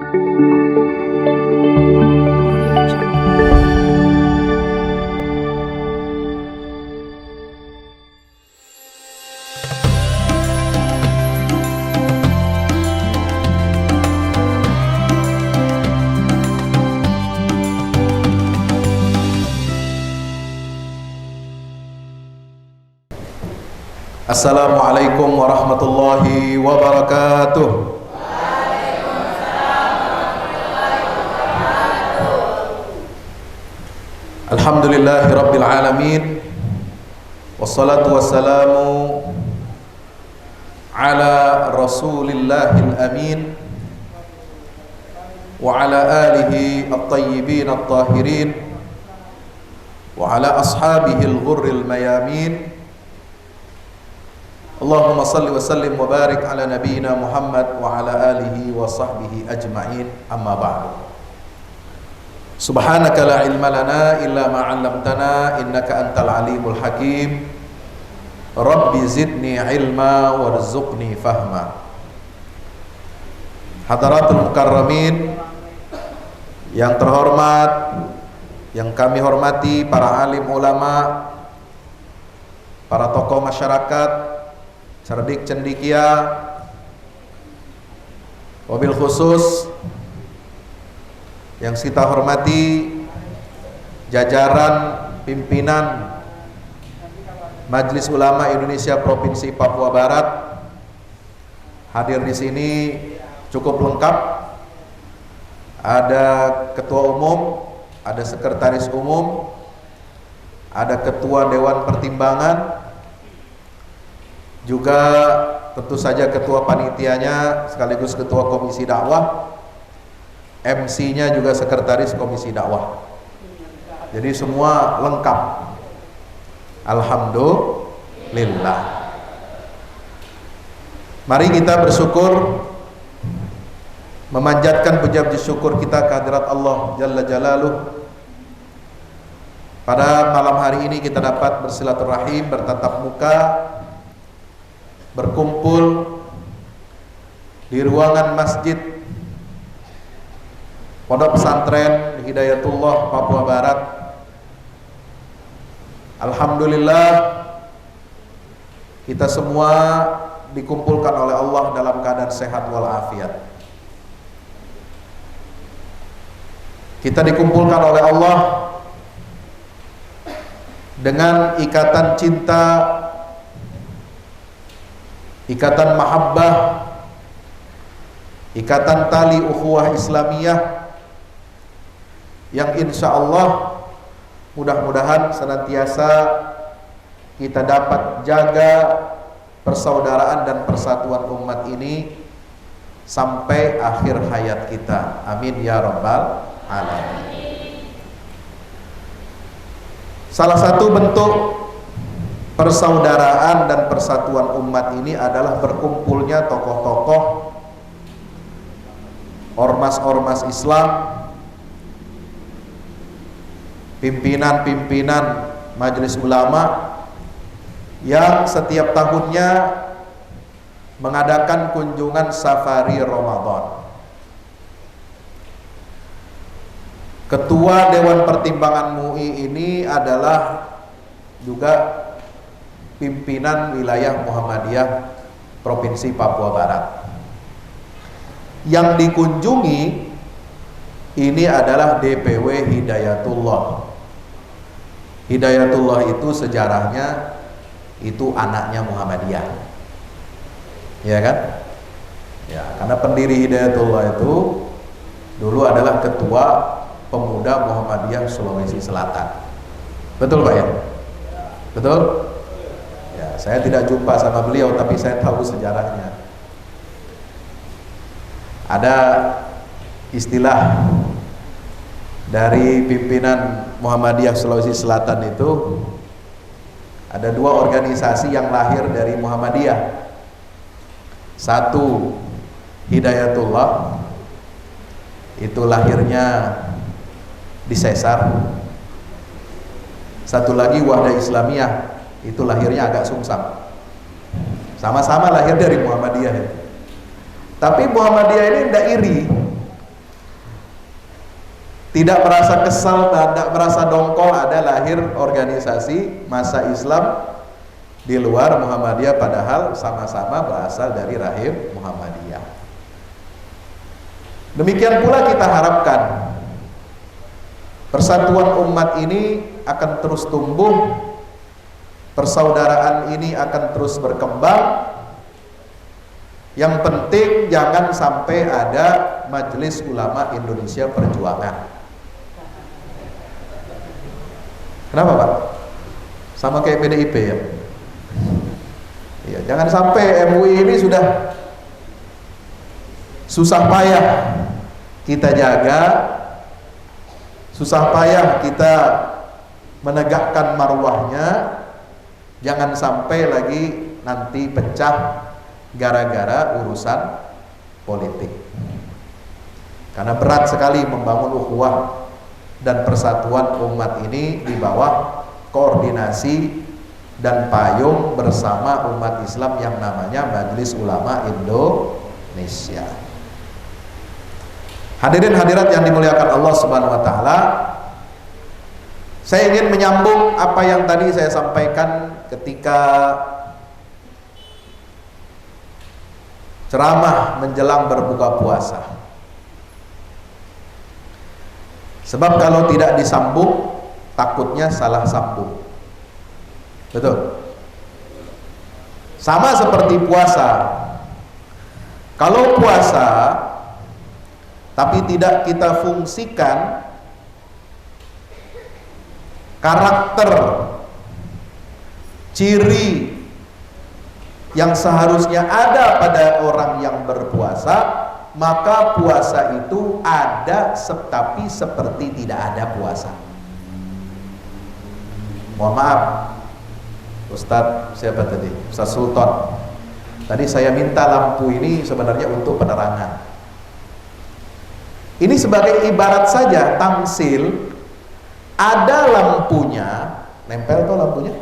Assalamualaikum warahmatullahi wabarakatuh. Alhamdulillahi rabbil alamin. Wassalatu wassalamu ala rasulillahil amin wa ala alihi at-tayyibin at-tahirin wa ala ashabihil ghurril mayamin. Allahumma salli wa sallim wa barik ala nabiyyina Muhammad wa ala alihi wa sahbihi ajma'in, amma ba'du. Subhanaka la ilma lana illa ma 'allamtana innaka antal alimul hakim. Rabbi zidni ilma warzuqni fahma. Hadaratul mukarramin yang terhormat, yang kami hormati para alim ulama, para tokoh masyarakat, cerdik cendikia, wabil khusus yang kita hormati jajaran pimpinan Majelis Ulama Indonesia Provinsi Papua Barat. Hadir di sini cukup lengkap. Ada ketua umum, ada sekretaris umum, ada ketua dewan pertimbangan, juga tentu saja ketua panitianya sekaligus ketua komisi dakwah, MC-nya juga sekretaris komisi dakwah. Jadi semua lengkap. Alhamdulillah. Mari kita bersyukur, memanjatkan puja-puji syukur kita kehadirat Allah Jalla Jalaluh. Pada malam hari ini kita dapat bersilaturahim, bertatap muka, berkumpul di ruangan masjid Pondok Pesantren Hidayatullah Papua Barat. Alhamdulillah, kita semua dikumpulkan oleh Allah dalam keadaan sehat walafiat. Kita dikumpulkan oleh Allah dengan ikatan cinta, ikatan mahabbah, ikatan tali ukhuwah Islamiyah yang insya Allah mudah-mudahan senantiasa kita dapat jaga persaudaraan dan persatuan umat ini sampai akhir hayat kita. Amin ya rabbal alamin. Salah satu bentuk persaudaraan dan persatuan umat ini adalah berkumpulnya tokoh-tokoh, ormas-ormas Islam, pimpinan-pimpinan majelis ulama yang setiap tahunnya mengadakan kunjungan safari Ramadan. Ketua Dewan Pertimbangan MUI ini adalah juga pimpinan wilayah Muhammadiyah Provinsi Papua Barat. Yang dikunjungi ini adalah DPW Hidayatullah. Hidayatullah itu sejarahnya itu anaknya Muhammadiyah, ya kan? Ya, karena pendiri Hidayatullah itu dulu adalah ketua pemuda Muhammadiyah Sulawesi Selatan. Betul Pak ya? Betul? Ya, saya tidak jumpa sama beliau tapi saya tahu sejarahnya. Ada istilah dari pimpinan Muhammadiyah Sulawesi Selatan itu, ada dua organisasi yang lahir dari Muhammadiyah. Satu Hidayatullah, itu lahirnya di Sesar. Satu lagi Wahdah Islamiyah, itu lahirnya agak sungsang. Sama-sama lahir dari Muhammadiyah. Tapi Muhammadiyah ini tidak iri tidak merasa kesal, tidak merasa dongkol ada lahir organisasi massa Islam di luar Muhammadiyah, padahal sama-sama berasal dari rahim Muhammadiyah. Demikian pula kita harapkan persatuan umat ini akan terus tumbuh, persaudaraan ini akan terus berkembang. Yang penting jangan sampai ada Majelis Ulama Indonesia Perjuangan. Kenapa Pak? Sama kayak PDIP ya? Ya, jangan sampai MUI ini sudah susah payah kita jaga, susah payah kita menegakkan marwahnya, jangan sampai lagi nanti pecah gara-gara urusan politik. Karena berat sekali membangun ukhuwah dan persatuan umat ini di bawah koordinasi dan payung bersama umat Islam yang namanya Majelis Ulama Indonesia. Hadirin hadirat yang dimuliakan Allah Subhanahu wa taala, saya ingin menyambung apa yang tadi saya sampaikan ketika ceramah menjelang berbuka puasa. Sebab kalau tidak disambung, takutnya salah sambung. Betul? Sama seperti puasa. Kalau puasa tapi tidak kita fungsikan karakter, ciri yang seharusnya ada pada orang yang berpuasa, maka puasa itu ada tapi seperti tidak ada puasa. Mohon maaf, Ustadz siapa tadi? Ustadz Sultan. Tadi saya minta lampu ini sebenarnya untuk penerangan. Ini sebagai ibarat saja tamsil, ada lampunya, nempel tuh lampunya,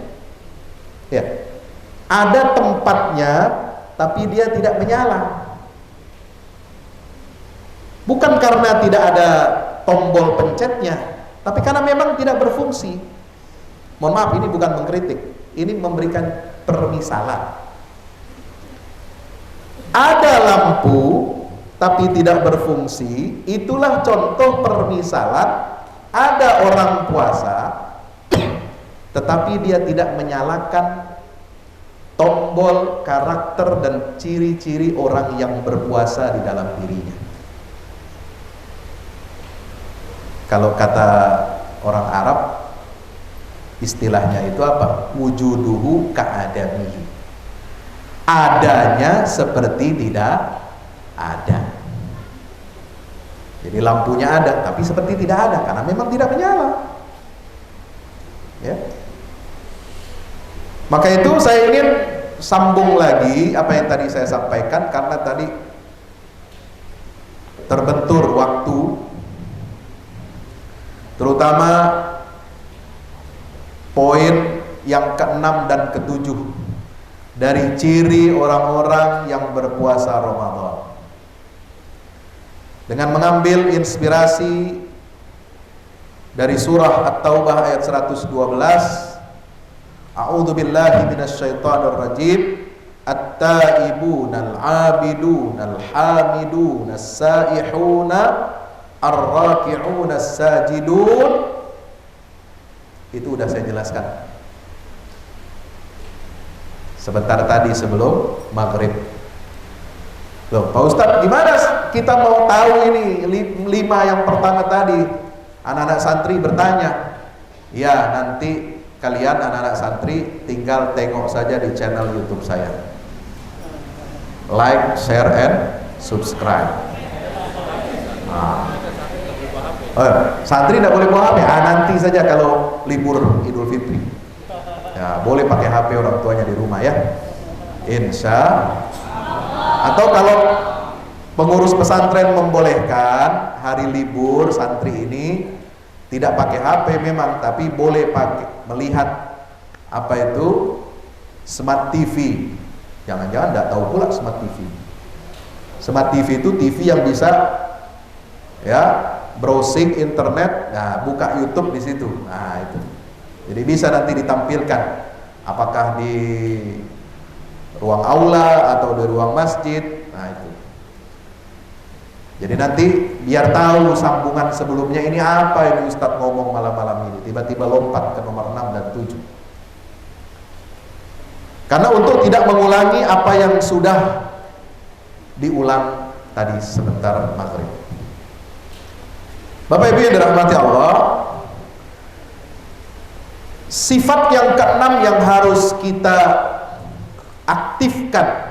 ya, ada tempatnya, tapi dia tidak menyala. Bukan karena tidak ada tombol pencetnya, tapi karena memang tidak berfungsi. Mohon maaf, ini bukan mengkritik, ini memberikan permisalan. Ada lampu tapi tidak berfungsi, itulah contoh permisalan. Ada orang puasa tetapi dia tidak menyalakan tombol karakter dan ciri-ciri orang yang berpuasa di dalam dirinya. Kalau kata orang Arab, istilahnya itu apa? Wujuduhu ka'adamihi. Adanya seperti tidak ada. Jadi lampunya ada tapi seperti tidak ada karena memang tidak menyala. Ya. Maka itu saya ingin sambung lagi apa yang tadi saya sampaikan, karena tadi terbentur waktu, terutama poin yang ke-6 dan ke-7 dari ciri orang-orang yang berpuasa Ramadan. Dengan mengambil inspirasi dari surah At-Taubah ayat 112, A'udzu billahi minasyaitonir rajim, At-taibunal abidunal hamidunas saihuna ar-raki'unas sajidun. Itu udah saya jelaskan sebentar tadi sebelum maghrib. Loh, Pak Ustadz, gimana kita mau tahu ini 5 yang pertama tadi? Anak-anak santri bertanya. Ya, nanti kalian anak-anak santri tinggal tengok saja di channel YouTube saya. Like, share, and subscribe. Nah. Santri tidak boleh bawa HP. Nanti saja kalau libur Idul Fitri. Ya, boleh pakai HP orang tuanya di rumah ya. Insya. Atau kalau pengurus pesantren membolehkan hari libur santri ini tidak pakai HP memang, tapi boleh pakai melihat apa itu Smart TV. Jangan-jangan tidak tahu pula Smart TV. Smart TV itu TV yang bisa ya browsing internet, nah buka YouTube di situ. Nah itu. Jadi bisa nanti ditampilkan apakah di ruang aula atau di ruang masjid. Nah itu. Jadi nanti biar tahu sambungan sebelumnya ini apa ini Ustadz ngomong malam-malam ini. Tiba-tiba lompat ke nomor 6 dan 7. Karena untuk tidak mengulangi apa yang sudah diulang tadi sebentar maghrib. Bapak Ibu yang dirahmati Allah, sifat yang keenam yang harus kita aktifkan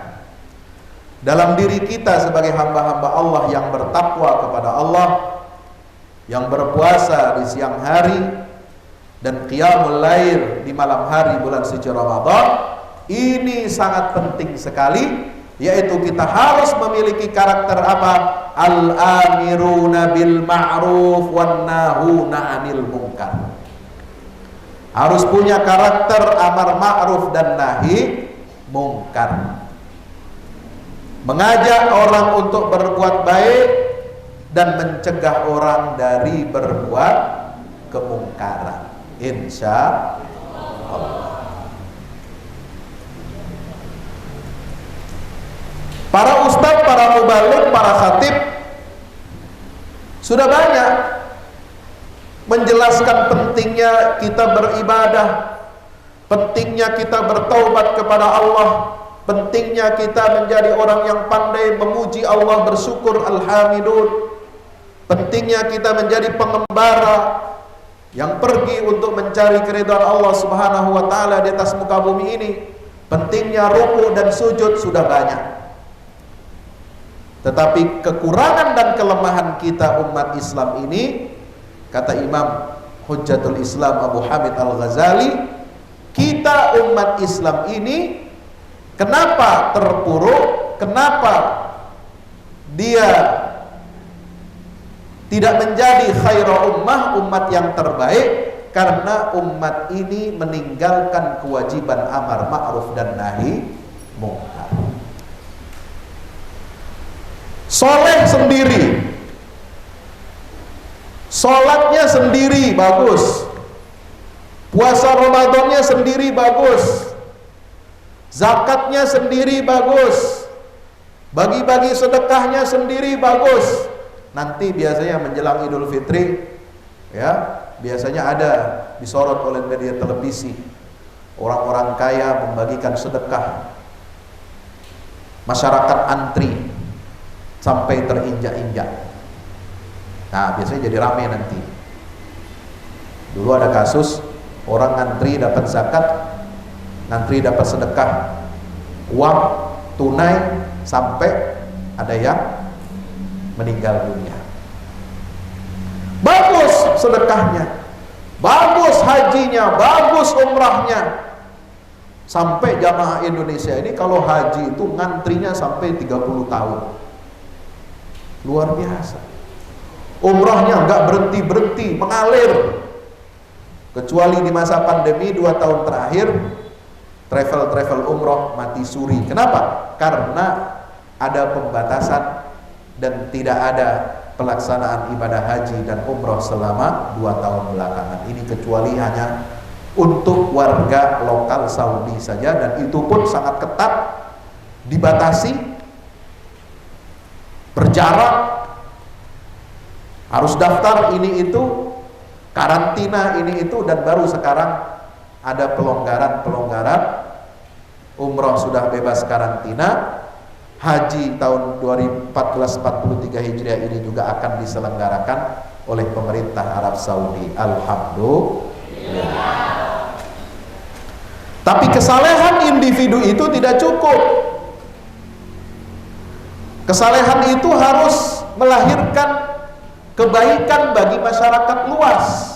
dalam diri kita sebagai hamba-hamba Allah yang bertakwa kepada Allah, yang berpuasa di siang hari dan qiyamul lail di malam hari bulan suci Ramadan, ini sangat penting sekali, yaitu kita harus memiliki karakter apa? Al-amiruna bil ma'ruf wan nahuna 'anil munkar. Harus punya karakter amar ma'ruf dan nahi munkar. Mengajak orang untuk berbuat baik dan mencegah orang dari berbuat kemungkaran. Insya Allah. Para ustadz, para mubaligh, para khatib sudah banyak menjelaskan pentingnya kita beribadah, pentingnya kita bertaubat kepada Allah, pentingnya kita menjadi orang yang pandai memuji Allah, bersyukur, alhamdulillah, pentingnya kita menjadi pengembara yang pergi untuk mencari keridhaan Allah Subhanahu wa taala di atas muka bumi ini. Pentingnya ruku dan sujud sudah banyak. Tetapi kekurangan dan kelemahan kita umat Islam ini, kata Imam Hujjatul Islam Abu Hamid Al-Ghazali, kita umat Islam ini kenapa terpuruk? Kenapa dia tidak menjadi khairul ummah, umat yang terbaik? Karena umat ini meninggalkan kewajiban amar ma'ruf dan nahi munkar. Soleh sendiri, sholatnya sendiri bagus, puasa Ramadannya sendiri bagus, zakatnya sendiri bagus, bagi-bagi sedekahnya sendiri bagus. Nanti biasanya menjelang Idul Fitri, ya biasanya ada disorot oleh media televisi, orang-orang kaya membagikan sedekah, masyarakat antri sampai terinjak-injak. Nah biasanya jadi rame nanti. Dulu ada kasus orang ngantri dapat zakat, ngantri dapat sedekah uang tunai, sampai ada yang meninggal dunia. Bagus sedekahnya, bagus hajinya, bagus umrahnya. Sampai jamaah Indonesia ini kalau haji itu ngantrinya sampai 30 tahun. Luar biasa. Umrahnya nggak berhenti-berhenti, mengalir. Kecuali di masa pandemi 2 tahun terakhir, travel umroh mati suri. Kenapa? Karena ada pembatasan dan tidak ada pelaksanaan ibadah haji dan umroh selama 2 tahun belakangan ini, kecuali hanya untuk warga lokal Saudi saja, dan itu pun sangat ketat, dibatasi, berjarak, harus daftar ini itu, karantina ini itu, dan baru sekarang ada pelonggaran umroh sudah bebas karantina. Haji tahun 1443 Hijriah ini juga akan diselenggarakan oleh pemerintah Arab Saudi. Alhamdulillah. Tapi kesalehan individu itu tidak cukup. Kesalehan itu harus melahirkan kebaikan bagi masyarakat luas.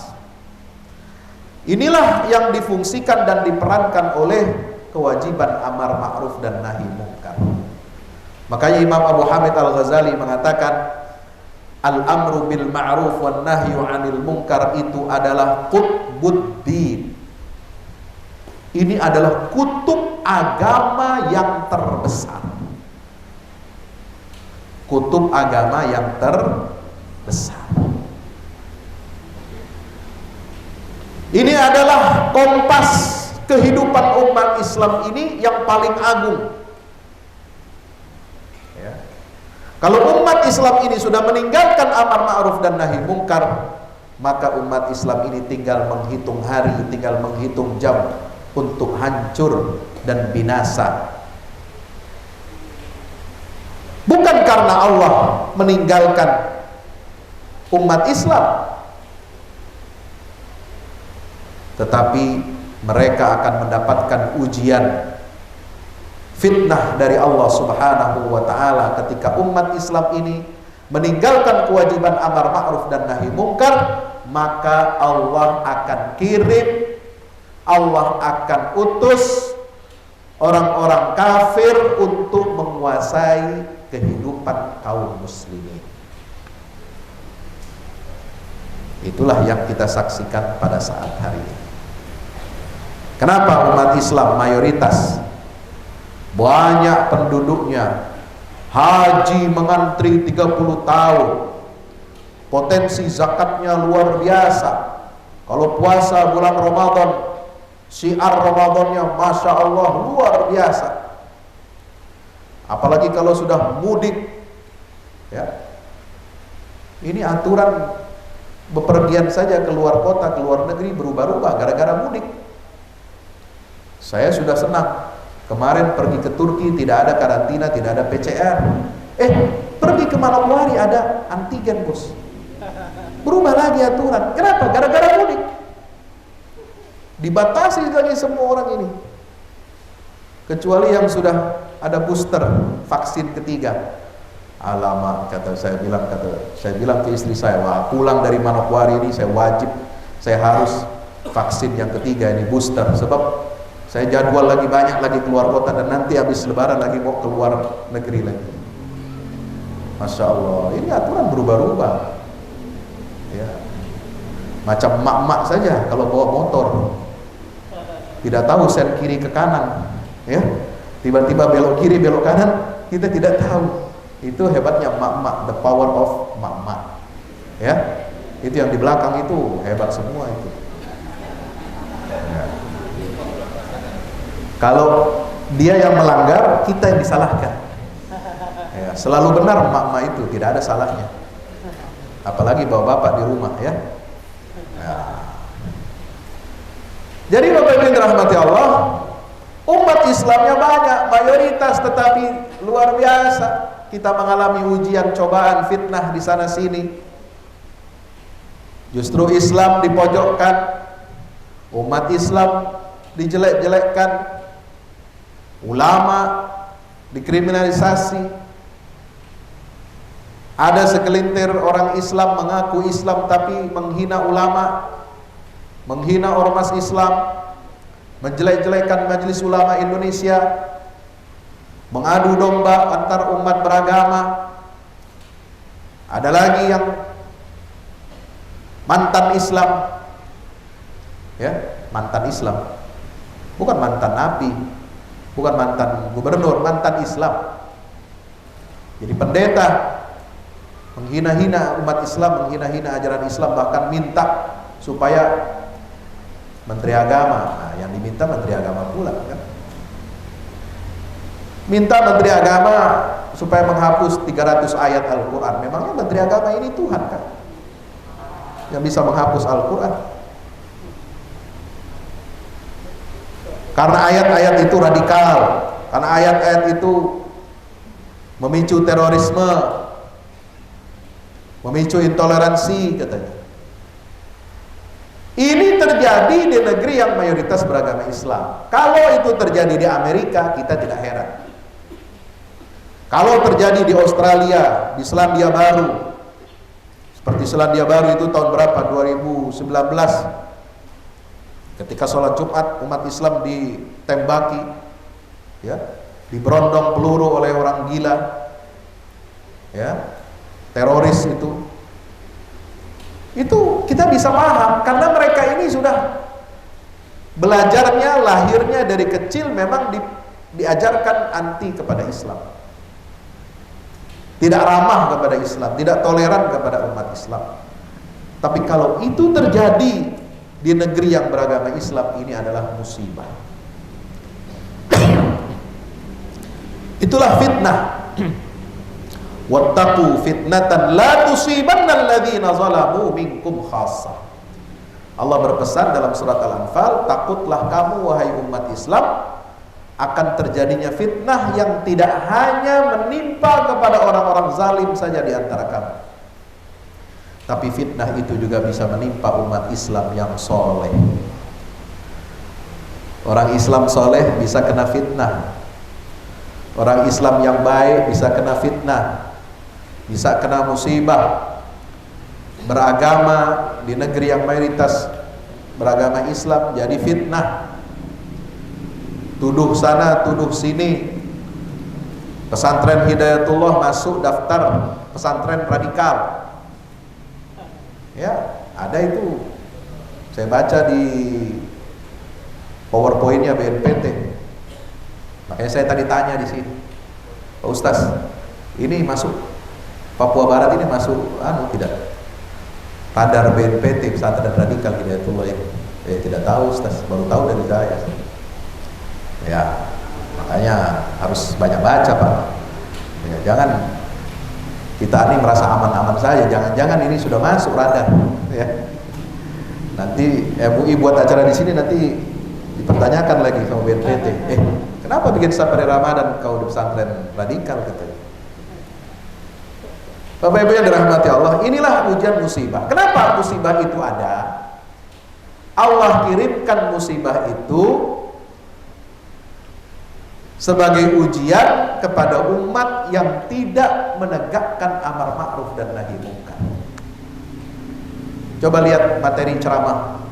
Inilah yang difungsikan dan diperankan oleh kewajiban amar ma'ruf dan nahi munkar. Makanya Imam Abu Hamid Al-Ghazali mengatakan, al-amru bil ma'ruf wan nahyu 'anil munkar itu adalah qutbuddin. Ini adalah kutub agama yang terbesar. Kutub agama yang terbesar. Ini adalah kompas kehidupan umat Islam ini yang paling agung. Ya. Kalau umat Islam ini sudah meninggalkan amar ma'ruf dan nahi mungkar, maka umat Islam ini tinggal menghitung hari, tinggal menghitung jam untuk hancur dan binasa. Bukan karena Allah meninggalkan umat Islam, tetapi mereka akan mendapatkan ujian, fitnah dari Allah Subhanahu wa ta'ala ketika umat Islam ini meninggalkan kewajiban amar ma'ruf dan nahi mungkar. Maka Allah akan kirim, Allah akan utus orang-orang kafir untuk menguasai kehidupan kaum muslimin. Itulah yang kita saksikan pada saat hari ini. Kenapa umat Islam mayoritas, banyak penduduknya, haji mengantri 30 tahun, potensi zakatnya luar biasa. Kalau puasa bulan Ramadan, syiar Ramadannya Masya Allah luar biasa. Apalagi kalau sudah mudik, ya. Ini aturan bepergian saja keluar kota, keluar negeri berubah-ubah gara-gara mudik. Saya sudah senang kemarin pergi ke Turki, tidak ada karantina, tidak ada PCR. Pergi ke Manokwari ada antigen, bos. Berubah lagi aturan. Kenapa? Gara-gara mudik. Dibatasi lagi semua orang ini. Kecuali yang sudah ada booster vaksin ketiga. Alamak, saya bilang ke istri saya, wah, pulang dari Manokwari ini saya harus vaksin yang ketiga ini, booster, sebab saya jadwal lagi banyak lagi keluar kota dan nanti habis lebaran lagi mau keluar negeri lagi. Masya Allah, ini aturan berubah-ubah. Ya. Macam mak-mak saja kalau bawa motor, tidak tahu sen kiri ke kanan, ya, tiba-tiba belok kiri belok kanan, kita tidak tahu. Itu hebatnya mak-mak, the power of mak-mak, ya. Itu yang di belakang itu hebat semua itu. Ya. Kalau dia yang melanggar, kita yang disalahkan. Ya, selalu benar mak-mak itu, tidak ada salahnya. Apalagi bapak-bapak di rumah, ya. Ya. Jadi Bapak Ibu yang dirahmati Allah, umat Islamnya banyak, mayoritas, tetapi luar biasa. Kita mengalami ujian, cobaan, fitnah di sana sini. Justru Islam dipojokkan, umat Islam dijelek-jelekkan, ulama dikriminalisasi. Ada segelintir orang Islam mengaku Islam tapi menghina ulama, menghina ormas Islam, menjelek-jelekan Majelis Ulama Indonesia, mengadu domba antar umat beragama. Ada lagi yang mantan Islam, ya, mantan Islam, bukan mantan nabi, bukan mantan gubernur, mantan Islam. Jadi pendeta menghina-hina umat Islam, menghina-hina ajaran Islam, bahkan minta supaya Menteri Agama, nah, yang diminta Menteri Agama pula, kan? Minta Menteri Agama supaya menghapus 300 ayat Al-Quran. Memangnya Menteri Agama ini Tuhan, kan? Yang bisa menghapus Al-Quran. Karena ayat-ayat itu radikal, karena ayat-ayat itu memicu terorisme, memicu intoleransi, katanya. Ini terjadi di negeri yang mayoritas beragama Islam. Kalau itu terjadi di Amerika, kita tidak heran. Kalau terjadi di Australia, di Selandia Baru, seperti Selandia Baru itu tahun berapa? 2019, ketika sholat Jumat umat Islam ditembaki, ya, diberondong peluru oleh orang gila, ya, teroris itu kita bisa paham karena mereka ini sudah belajarnya, lahirnya dari kecil memang diajarkan anti kepada Islam, tidak ramah kepada Islam, tidak toleran kepada umat Islam. Tapi kalau itu terjadi di negeri yang beragama Islam ini adalah musibah. Itulah fitnah. Wattaqu fitnatan la tusibanna alladziina zalamu minkum khassah. Allah berpesan dalam surat Al-Anfal, takutlah kamu wahai umat Islam akan terjadinya fitnah yang tidak hanya menimpa kepada orang-orang zalim saja di antara kamu, tapi fitnah itu juga bisa menimpa umat Islam yang soleh. Orang Islam soleh bisa kena fitnah. Orang Islam yang baik bisa kena fitnah, bisa kena musibah. Beragama di negeri yang mayoritas beragama Islam jadi fitnah. Tuduh sana, tuduh sini. Pesantren Hidayatullah masuk daftar pesantren radikal. Ya, ada itu. Saya baca di PowerPoint-nya BNPT. Makanya saya tadi tanya di sini, Pak Ustaz, ini masuk Papua Barat ini masuk tidak? Radar BNPT pesantren radikal Hidayatullah ini. Tidak tahu Ustaz, baru tahu dari saya. Ya, makanya harus banyak baca Pak. Ya, jangan kita ini merasa aman-aman saja, jangan-jangan ini sudah masuk radar. Ya. Nanti MUI buat acara di sini nanti dipertanyakan lagi sama BNPT. Kenapa bikin safari Ramadan kau di pesantren radikal katanya? Bapak Ibu yang dirahmati Allah, inilah ujian musibah. Kenapa musibah itu ada? Allah kirimkan musibah itu sebagai ujian kepada umat yang tidak menegakkan amar ma'ruf dan nahi munkar. Coba lihat materi ceramah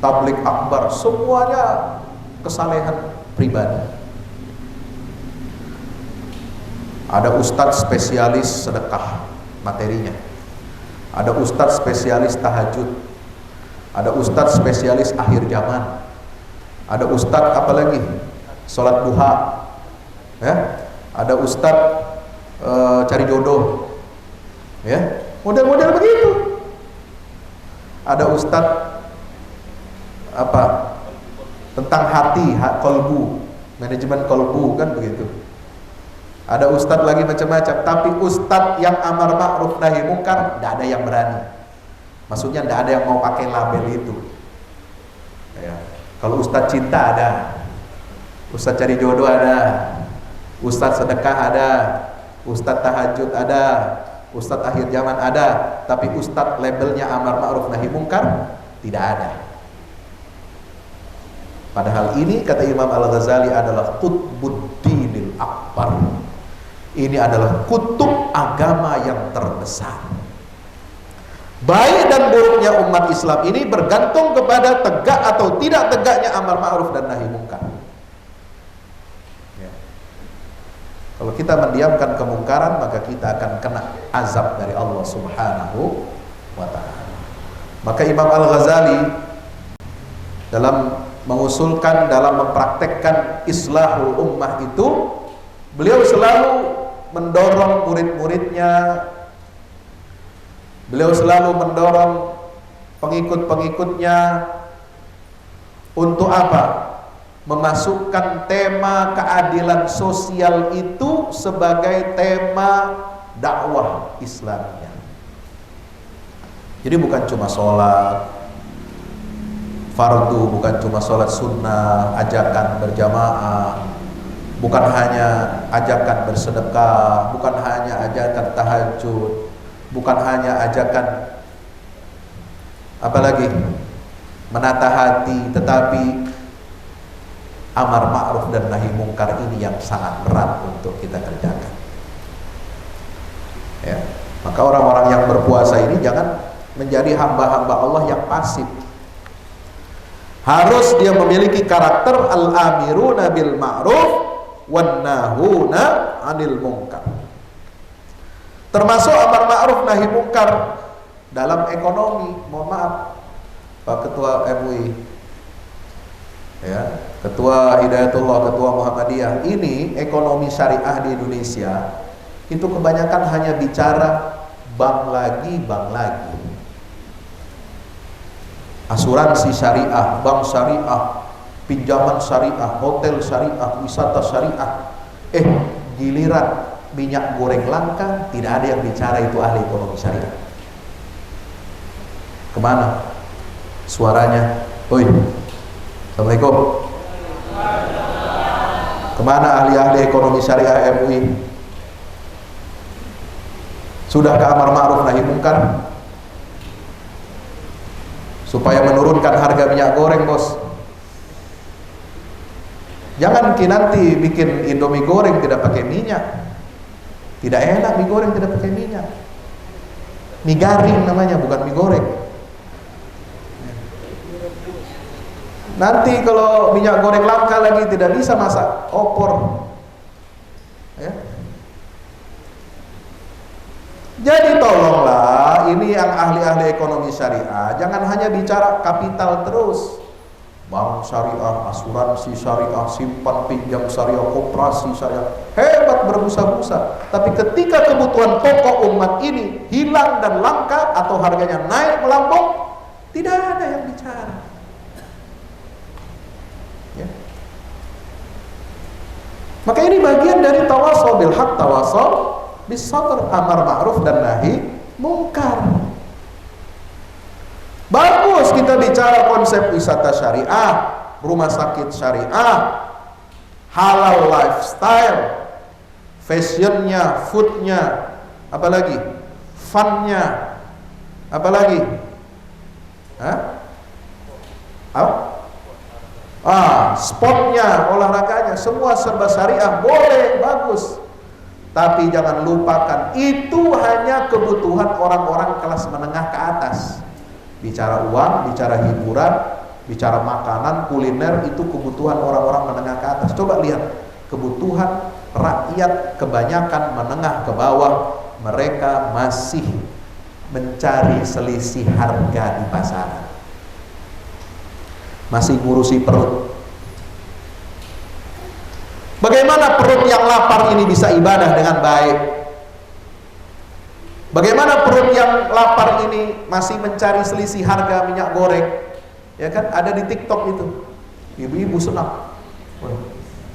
tabligh akbar, semuanya kesalehan pribadi. Ada ustadz spesialis sedekah materinya, ada ustadz spesialis tahajud, ada ustadz spesialis akhir zaman, ada ustadz apalagi sholat duha, ya, ada ustadz cari jodoh, ya, model-model begitu. Ada ustadz apa tentang hati, kolbu, manajemen kolbu, kan begitu. Ada ustadz lagi macam-macam, tapi ustadz yang amar ma'ruf nahi munkar tidak ada yang berani. Maksudnya tidak ada yang mau pakai label itu. Ya. Kalau ustadz cinta ada, ustadz cari jodoh ada, ustadz sedekah ada, ustadz tahajud ada, ustadz akhir zaman ada, tapi ustadz labelnya amar ma'ruf nahi munkar tidak ada. Padahal ini kata Imam Al-Ghazali adalah qutbuddinil akbar. Ini adalah kutub agama yang terbesar. Baik dan buruknya umat Islam ini bergantung kepada tegak atau tidak tegaknya amar ma'ruf dan nahi munkar. Ya. Kalau kita mendiamkan kemungkaran, maka kita akan kena azab dari Allah Subhanahu wa ta'ala. Maka Imam Al-Ghazali dalam mengusulkan, dalam mempraktekkan islahul ummah itu, beliau selalu mendorong murid-muridnya, beliau selalu mendorong pengikut-pengikutnya untuk apa? Memasukkan tema keadilan sosial itu sebagai tema dakwah Islamnya. Jadi bukan cuma sholat fardu, bukan cuma sholat sunnah, ajakan berjamaah, bukan hanya ajakan bersedekah, bukan hanya ajakan tahajud, bukan hanya ajakan apalagi menata hati, tetapi amar ma'ruf dan nahi mungkar ini yang sangat berat untuk kita kerjakan. Ya, maka orang-orang yang berpuasa ini jangan menjadi hamba-hamba Allah yang pasif. Harus dia memiliki karakter al-amiruna bil ma'ruf wan nahuna 'anil munkar. Termasuk amar ma'ruf nahi munkar dalam ekonomi. Mohon maaf Pak Ketua MUI, ya, Ketua Hidayatullah, Ketua Muhammadiyah, ini ekonomi syariah di Indonesia itu kebanyakan hanya bicara bank lagi, bank lagi. asuransi syariah, bank syariah, pinjaman syariah, hotel syariah, wisata syariah. Giliran minyak goreng langka, tidak ada yang bicara itu ahli ekonomi syariah. Kemana suaranya? Oi, Assalamualaikum. Kemana ahli-ahli ekonomi syariah MUI? Sudah ke amar ma'ruf nahi mungkar supaya menurunkan harga minyak goreng, bos. Jangan nanti bikin Indomie goreng tidak pakai minyak. Tidak enak mie goreng tidak pakai minyak. Mie garing namanya, bukan mie goreng. Nanti kalau minyak goreng langka lagi tidak bisa masak opor. Ya. Jadi tolonglah, ini yang ahli-ahli ekonomi syariah, jangan hanya bicara kapital terus. Bank syariah, asuransi syariah, simpan pinjam syariah, koperasi syariah, hebat berbusa-busa. Tapi ketika kebutuhan pokok umat ini hilang dan langka atau harganya naik melambung, tidak ada yang bicara. Ya. Maka ini bagian dari tawasau bil haq, tawasau bis sabr, amar ma'ruf dan nahi mungkar. Bagus kita bicara konsep wisata syariah, rumah sakit syariah, halal lifestyle, fashionnya, foodnya, apalagi funnya, apalagi sportnya, olahraganya, semua serba syariah, boleh, bagus. Tapi jangan lupakan, itu hanya kebutuhan orang-orang kelas menengah ke atas. Bicara uang, bicara hiburan, bicara makanan, kuliner, itu kebutuhan orang-orang menengah ke atas. Coba lihat, kebutuhan rakyat kebanyakan menengah ke bawah, mereka masih mencari selisih harga di pasaran, masih ngurusi perut. Bagaimana perut yang lapar ini bisa ibadah dengan baik? Bagaimana perut yang lapar ini masih mencari selisih harga minyak goreng? Ya kan, ada di TikTok itu. Ibu-ibu senang.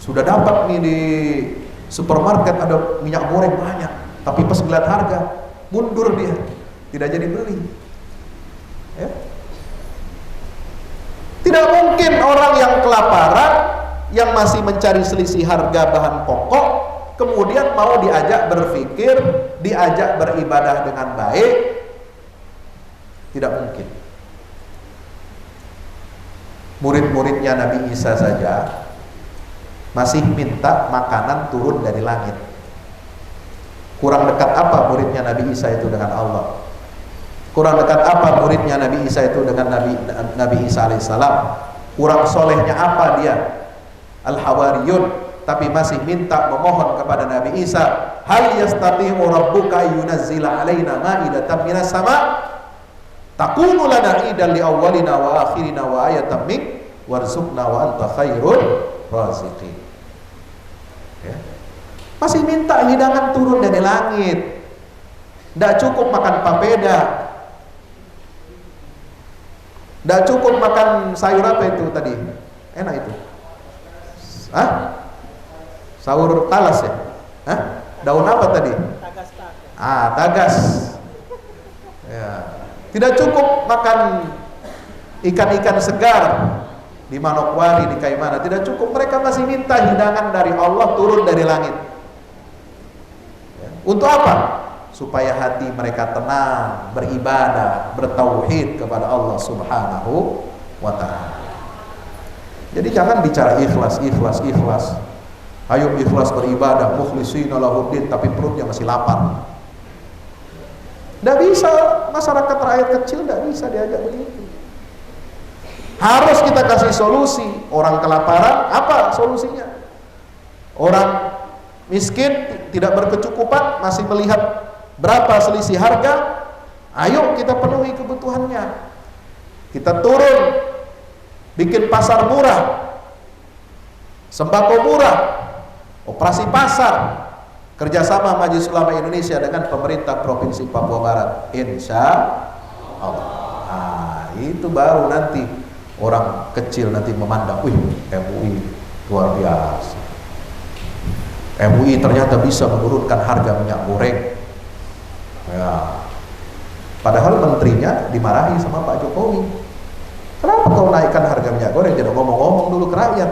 Sudah dapat nih di supermarket ada minyak goreng banyak, tapi pas ngeliat harga, mundur dia. Tidak jadi beli. Ya. Tidak mungkin orang yang kelaparan, yang masih mencari selisih harga bahan pokok, kemudian mau diajak berpikir, diajak beribadah dengan baik. Tidak mungkin. Murid-muridnya Nabi Isa saja masih minta makanan turun dari langit. Kurang dekat apa muridnya Nabi Isa itu dengan Allah? Kurang dekat apa muridnya Nabi Isa itu dengan Nabi Isa alaihissalam? Kurang solehnya apa dia? Al-Hawariyun, tapi masih minta memohon kepada Nabi Isa, hal yastati'u rabbuka yunazzila alaina ma'idatan minas sama takunu lana idan li awwalina wa akhirina wa ayatan mink warzuqna wa anta khairul raziqin. Ya. Masih minta hidangan turun dari langit. Tidak cukup makan papeda, tidak cukup makan sayur apa itu tadi, enak itu, sahur talas ya? Daun apa tadi? Tagas. Ya. Tidak cukup makan ikan-ikan segar di Manokwari, di Kaimana. Tidak cukup, mereka masih minta hidangan dari Allah turun dari langit. Ya. Untuk apa? Supaya hati mereka tenang, beribadah, bertauhid kepada Allah Subhanahu wa ta'ala. Jadi jangan bicara ikhlas. Ayo ikhlas beribadah, mukhlishina lahuddin, tapi perutnya masih lapar. Tidak bisa, masyarakat rakyat kecil tidak bisa diajak begitu. Harus kita kasih solusi. Orang kelaparan, apa solusinya? Orang miskin, tidak berkecukupan, masih melihat berapa selisih harga. Ayo kita penuhi kebutuhannya. Kita turun, bikin pasar murah, sembako murah, operasi pasar, kerjasama Majelis Ulama Indonesia dengan pemerintah Provinsi Papua Barat, insya Allah. itu baru nanti orang kecil nanti memandang, wih, MUI luar biasa. MUI ternyata bisa menurunkan harga minyak goreng. Ya. Padahal menterinya dimarahi sama Pak Jokowi. Kenapa kau naikkan harga minyak goreng? Jangan ngomong-ngomong dulu ke rakyat.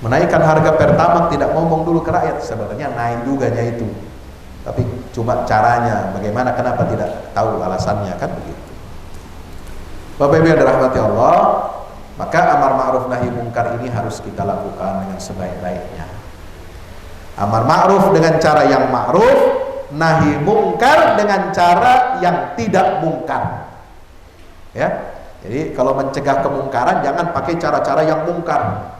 Menaikkan harga Pertamax tidak ngomong dulu ke rakyat. Sebenarnya naik juga itu. Tapi cuma caranya, bagaimana, kenapa tidak tahu alasannya, kan begitu. Bapak Ibu yang dirahmati Allah, maka amar ma'ruf nahi mungkar ini harus kita lakukan dengan sebaik-baiknya. Amar ma'ruf dengan cara yang ma'ruf, nahi mungkar dengan cara yang tidak mungkar. Ya. Jadi kalau mencegah kemungkaran jangan pakai cara-cara yang mungkar.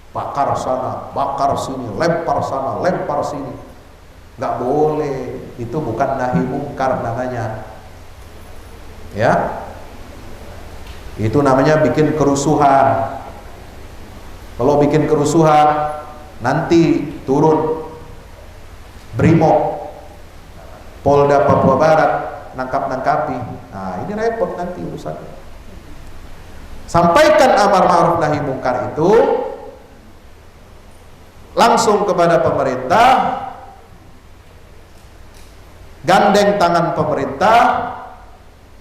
Bakar sana, bakar sini, lempar sana, lempar sini. Nggak boleh. Itu bukan nahi mungkar namanya. Ya. Itu namanya bikin kerusuhan. Kalau bikin kerusuhan, nanti turun Brimob, Polda Papua Barat, nangkap-nangkapi. Nah, ini repot nanti urusannya. Sampaikan amar ma'ruf nahi mungkar itu langsung kepada pemerintah, gandeng tangan pemerintah,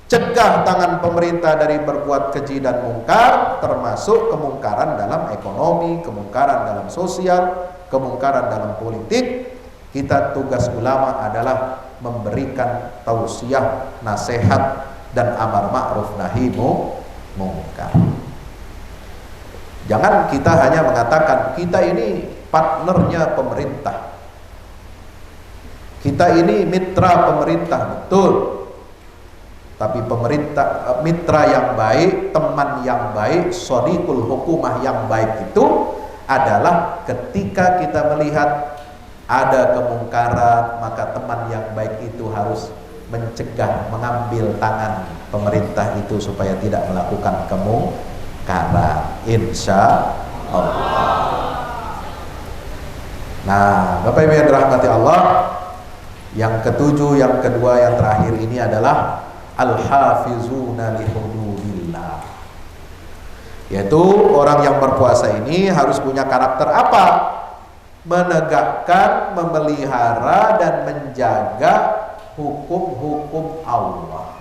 cegah tangan pemerintah dari berbuat keji dan mungkar, termasuk kemungkaran dalam ekonomi, kemungkaran dalam sosial, kemungkaran dalam politik. Kita tugas ulama adalah memberikan tausiah, nasihat, dan amar ma'ruf nahi mungkar. Jangan kita hanya mengatakan kita ini partnernya pemerintah, kita ini mitra pemerintah, betul. Tapi pemerintah, mitra yang baik, teman yang baik, shadiqul hukumah yang baik itu adalah ketika kita melihat ada kemungkaran, maka teman yang baik itu harus mencegah, mengambil tangan pemerintah itu supaya tidak melakukan kemungkaran, insya Allah. Nah, Bapak Ibu yang dirahmati Allah, yang ketujuh, yang kedua, yang terakhir ini adalah al-hafizuna li hududillah. Yaitu orang yang berpuasa ini harus punya karakter apa? Menegakkan, memelihara, dan menjaga hukum-hukum Allah,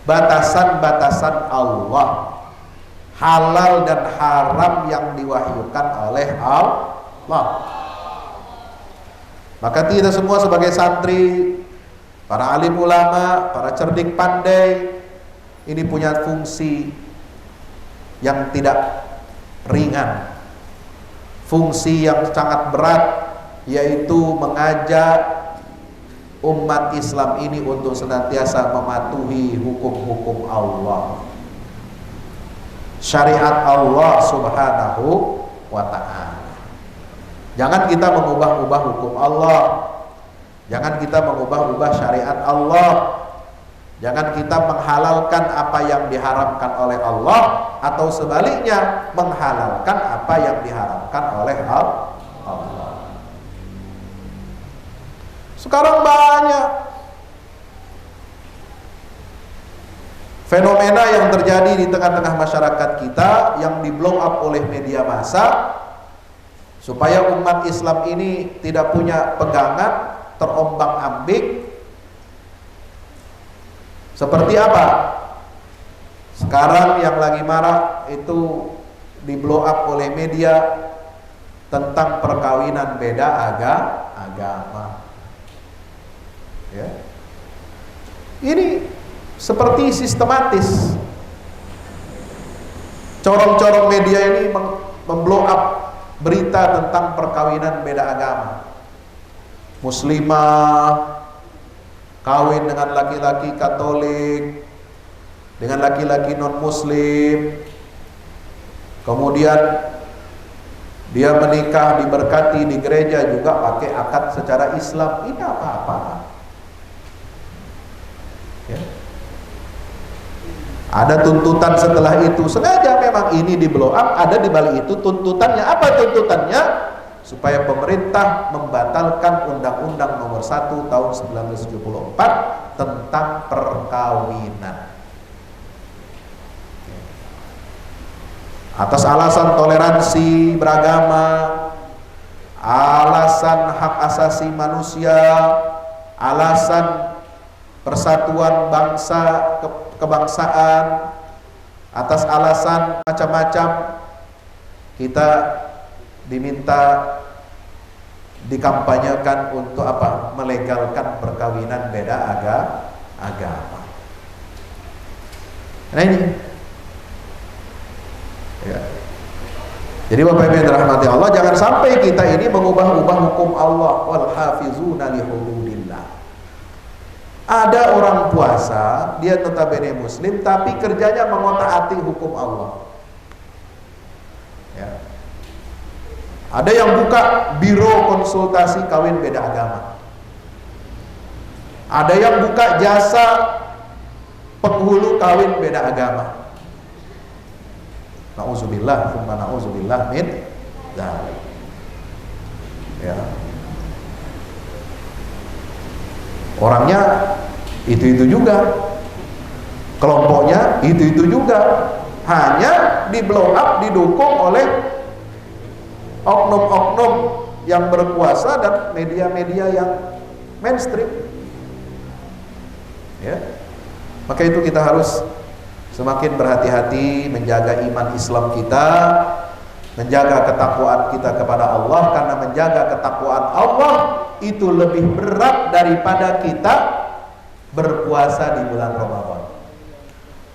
batasan-batasan Allah, halal dan haram yang diwahyukan oleh Allah. Maka kita semua sebagai santri, para alim ulama, para cerdik pandai, ini punya fungsi yang tidak ringan, fungsi yang sangat berat, yaitu mengajak umat Islam ini untuk senantiasa mematuhi hukum-hukum Allah, syariat Allah subhanahu wa ta'ala. Jangan kita mengubah-ubah hukum Allah, jangan kita mengubah-ubah syariat Allah, jangan kita menghalalkan apa yang diharamkan oleh Allah, atau sebaliknya menghalalkan apa yang diharamkan oleh Allah. Sekarang banyak fenomena yang terjadi di tengah-tengah masyarakat kita yang di blow up oleh media massa supaya umat Islam ini tidak punya pegangan, terombang-ambing. Seperti apa? Sekarang yang lagi marah itu di blow up oleh media tentang perkawinan beda agama. Ya. Ini seperti sistematis. Corong-corong media ini memblow up berita tentang perkawinan beda agama. Muslimah kawin dengan laki-laki Katolik, dengan laki-laki non-Muslim, kemudian dia menikah diberkati di gereja juga pakai akad secara Islam. Ini apa-apa? Ya. Ada tuntutan setelah itu, sengaja memang ini di blow up, ada di balik itu tuntutannya. Apa tuntutannya? supaya pemerintah membatalkan Undang-Undang Nomor 1 Tahun 1974 tentang perkawinan. Atas alasan toleransi beragama, alasan hak asasi manusia, alasan persatuan bangsa, kebangsaan, atas alasan macam-macam, kita diminta dikampanyekan untuk apa? Melegalkan perkawinan beda agama. Nah ini ya. Jadi Bapak Ibu yang dirahmati Allah, jangan sampai kita ini mengubah-ubah hukum Allah. Wal hafizuna li hududillah. Ada orang puasa, dia notabene muslim, tapi kerjanya mengotak-atik hukum Allah. Ya. Ada yang buka biro konsultasi kawin beda agama. Ada yang buka jasa penghulu kawin beda agama. Na'udzubillah, tsumma na'udzubillah min dzalik. Ya. Orangnya itu juga, kelompoknya itu juga, hanya di blow up, didukung oleh oknum-oknum yang berkuasa dan media-media yang mainstream. Ya, maka itu kita harus semakin berhati-hati menjaga iman Islam kita, menjaga ketakwaan kita kepada Allah, karena menjaga ketakwaan Allah itu lebih berat daripada kita berpuasa di bulan Ramadan.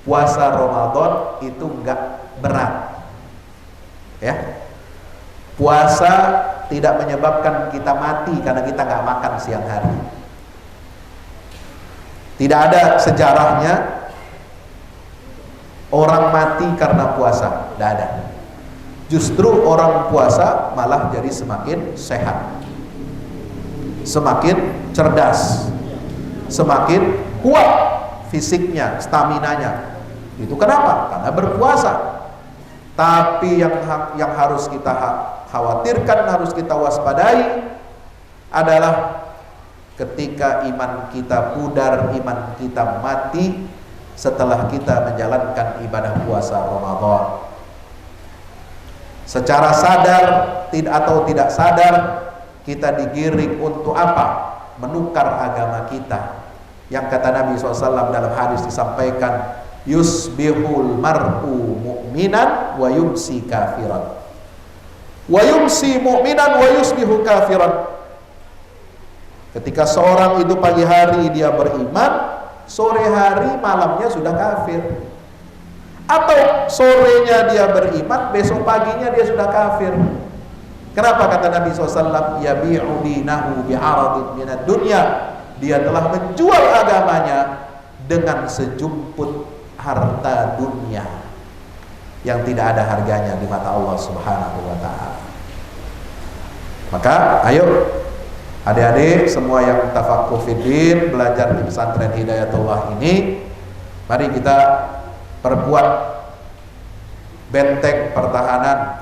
Puasa Ramadan itu enggak berat. Ya. Puasa tidak menyebabkan kita mati karena kita enggak makan siang hari. Tidak ada sejarahnya orang mati karena puasa, tidak ada. Justru orang puasa malah jadi semakin sehat, semakin cerdas, semakin kuat fisiknya, staminanya. Itu kenapa? Karena berpuasa. Tapi yang harus kita khawatirkan, harus kita waspadai adalah ketika iman kita pudar, iman kita mati setelah kita menjalankan ibadah puasa Ramadan. Secara sadar atau tidak sadar, kita digiring untuk apa? Menukar agama kita. Yang kata Nabi SAW dalam hadis disampaikan, yusbihul mar'u mu'minan wa yumsi kafiran, wa yumsi mu'minan wa yusbihu kafiran. Ketika seorang itu pagi hari dia beriman, sore hari malamnya sudah kafir. Atau sorenya dia beriman, besok paginya dia sudah kafir. Kenapa kata Nabi SAW? Yabi'u dinahu bi'aradin minad dunya. Dia telah menjual agamanya dengan sejumput harta dunia yang tidak ada harganya di mata Allah Subhanahu wa ta'ala. Maka ayo adik-adik semua yang tafaqquh fiddin, belajar di pesantren Hidayatullah ini, mari kita perkuat benteng pertahanan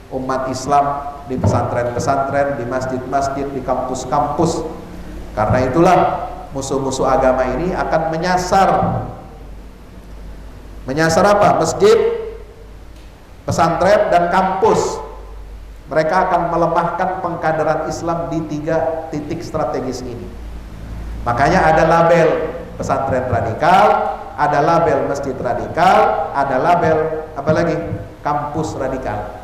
umat Islam di pesantren-pesantren, di masjid-masjid, di kampus-kampus. Karena itulah musuh-musuh agama ini akan menyasar apa? Masjid, pesantren, dan kampus. Mereka akan melemahkan pengkaderan Islam di 3 titik strategis ini. Makanya ada label pesantren radikal, ada label masjid radikal, ada label apa lagi? Kampus radikal.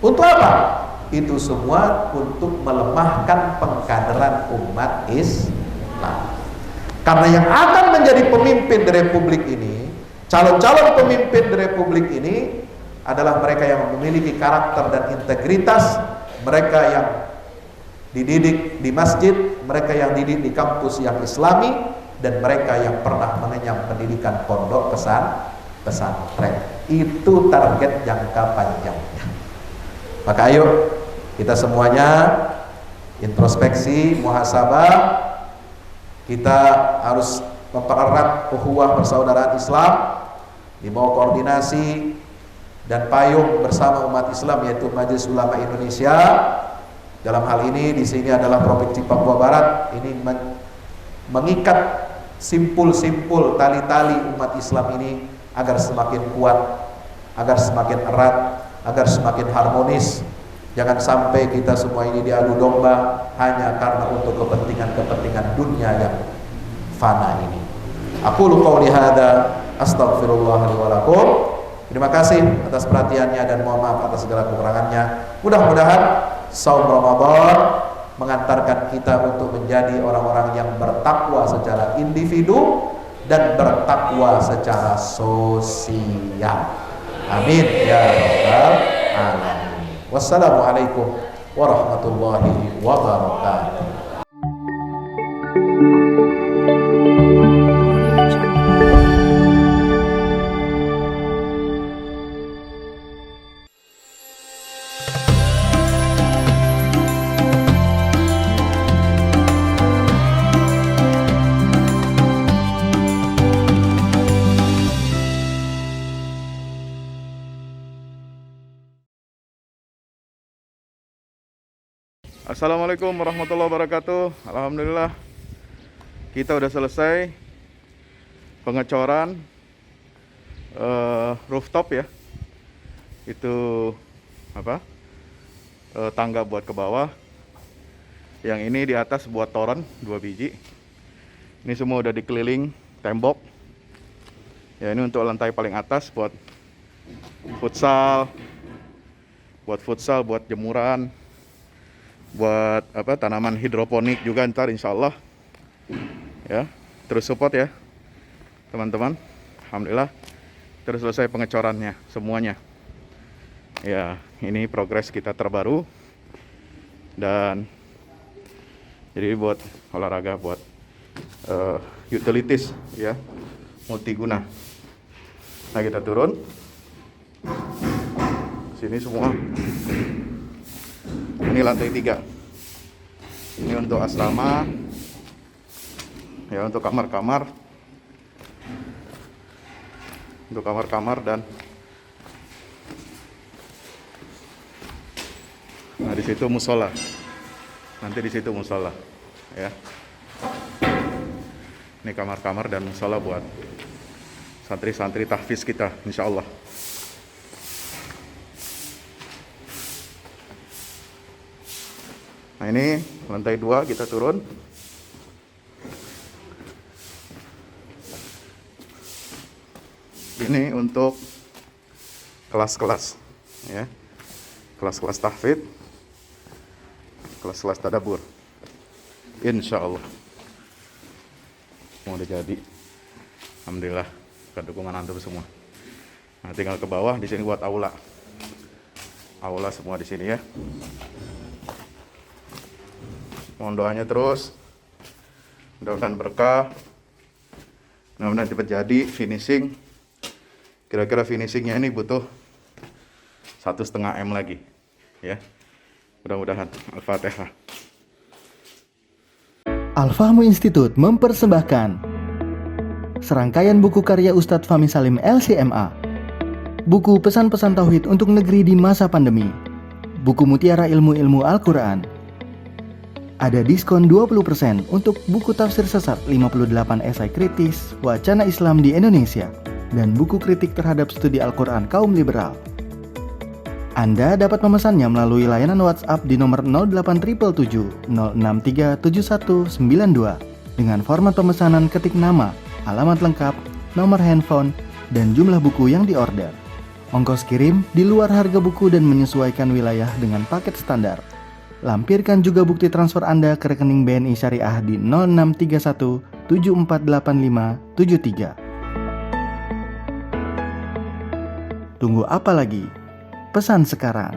Untuk apa? Itu semua untuk melemahkan pengkaderan umat Islam. Karena yang akan menjadi pemimpin di republik ini, calon-calon pemimpin di republik ini adalah mereka yang memiliki karakter dan integritas, mereka yang dididik di masjid, mereka yang dididik di kampus yang islami, dan mereka yang pernah mengenyam pendidikan pondok pesantren. Itu target jangka panjangnya. Maka ayo kita semuanya introspeksi, muhasabah. Kita harus mempererat ukhuwah persaudaraan Islam di bawah koordinasi dan payung bersama umat Islam, yaitu Majelis Ulama Indonesia. Dalam hal ini di sini adalah Provinsi Papua Barat, ini mengikat simpul-simpul tali-tali umat Islam ini agar semakin kuat, agar semakin erat, agar semakin harmonis. Jangan sampai kita semua ini diadu domba hanya karena untuk kepentingan-kepentingan dunia yang fana ini. Aku qouli hadza, astaghfirullah li wa lakum. Terima kasih atas perhatiannya dan mohon maaf atas segala kekurangannya. Mudah-mudahan saum Ramadan mengantarkan kita untuk menjadi orang-orang yang bertakwa secara individu dan bertakwa secara sosial. Amin ya rabbal alamin. Wassalamualaikum warahmatullahi wabarakatuh. Assalamualaikum warahmatullahi wabarakatuh. Alhamdulillah kita udah selesai pengecoran rooftop ya. Itu apa? Tangga buat ke bawah. Yang ini di atas buat toren 2 biji. Ini semua udah dikeliling tembok. Ya, ini untuk lantai paling atas buat futsal, buat jemuran, buat apa, tanaman hidroponik juga ntar insya Allah ya. Terus support ya teman-teman. Alhamdulillah terus selesai pengecorannya semuanya ya. Ini progres kita terbaru, dan jadi buat olahraga, buat utilities ya, multiguna. Nah, kita turun sini semua. Ini lantai 3. Ini untuk asrama ya, untuk kamar-kamar, dan nah di situ musola. Nanti di situ musola ya. Ini kamar-kamar dan musola buat santri-santri tahfiz kita insya Allah. Nah, ini lantai 2 kita turun. Ini untuk kelas-kelas ya. Kelas-kelas tahfidz, kelas-kelas tadabbur. Insya Allah mau udah jadi. Alhamdulillah dengan dukungan antum semua. Nah, tinggal ke bawah, di sini buat aula. Aula semua di sini ya. Mohon doanya terus, mudah-mudahan berkah, mudah-mudahan cepat jadi finishing. Kira-kira finishingnya ini butuh 1,5 M lagi ya, mudah-mudahan. Al-Fatihah. Al-Fahmu Institute mempersembahkan serangkaian buku karya Ustadz Fahmi Salim LCMA. Buku pesan-pesan tauhid untuk negeri di masa pandemi. Buku mutiara ilmu-ilmu Al-Quran. Ada diskon 20% untuk buku tafsir sesat 58 esai kritis wacana Islam di Indonesia dan buku kritik terhadap studi Al-Quran kaum liberal. Anda dapat memesannya melalui layanan WhatsApp di nomor 0877 063 7192 dengan format pemesanan ketik nama, alamat lengkap, nomor handphone, dan jumlah buku yang diorder. Ongkos kirim di luar harga buku dan menyesuaikan wilayah dengan paket standar. Lampirkan juga bukti transfer Anda ke rekening BNI Syariah di 0631 748573. Tunggu apa lagi? Pesan sekarang.